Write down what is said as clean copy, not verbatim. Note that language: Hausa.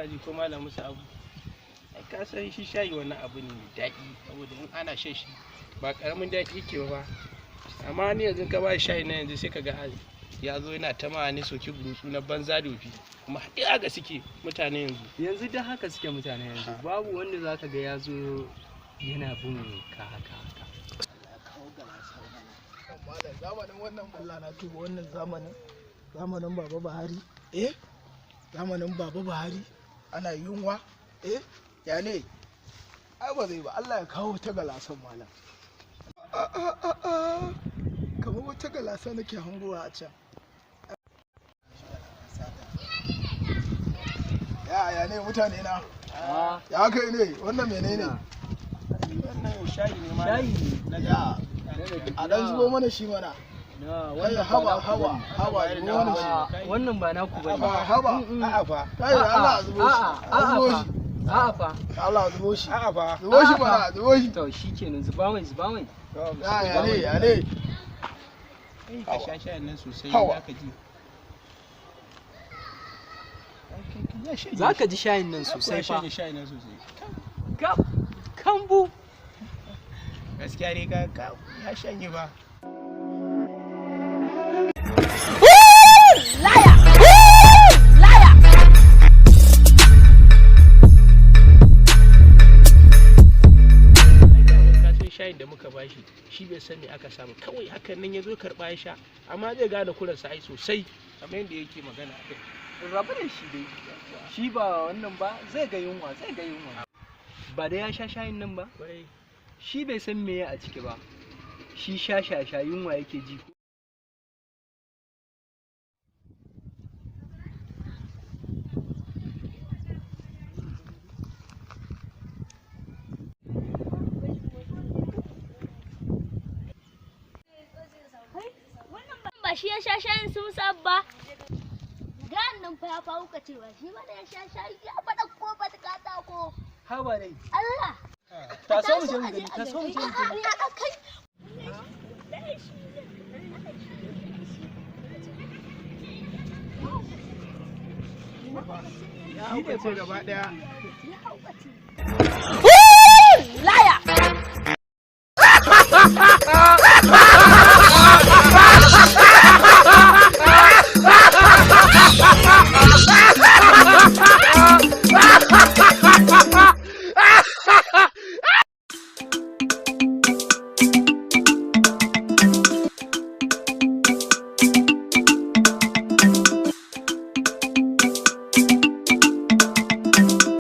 kana ji ko malam Musa Abu ai ka san shi shayi wannan abu ne mai daɗi saboda in ana shan shi ba karamin daɗi yake ba amma ni yanzu ka ba shayi na yanzu sai ka ga ya zo yana ta ma ne soki burutsu na banza dofi kuma haɗi haka suke mutane yanzu da haka suke mutane yanzu babu wanda zaka ga ya zo yana bin ka haka zamanin wannan balla na tuba wannan zamanin baba Buhari zamanin baba Buhari ana yunwa ya ne ai ba zai ba Allah ya kawo ta galasan malam kamar wata galasa nake hangowa a can ya ne mutane na ya kai ne wannan menene wannan shayi ne ma shayi ne ya a dan zubo mana shi mana wannan hawa wannan ba naku bane a'a fa kai Allah zubo shi a'a fa Allah zubo shi a'a fa zubo shi mana zubo shi to shikenan zuba mai ya ne ka sha shayin nan sosai zaka ji zaka ji shayin nan sosai fa shayin nan sosai kambu gaskiya ne ka ya shanye ba shayin da muka bashi shi bai san me aka samu kawai hakan nan ya zo karɓa ya sha amma zai gane kuransa ai sosai kamar yadda yake magana rabu da shi dai shi ba wannan ba zai ga yunwa ba da ya sha shayin nan ba shi bai san me a ciki ba shi sha yunwa yake ji ba shi ya sha shayin sun sabba gan nan fa ya fawo ka cewa shi ma da ya sha shayi ya fada ko ba ta katako haba dai Allah ta so mu je mu gani ta so mu je mu gani ya kai ya haukace gaba daya ya haukace Liar!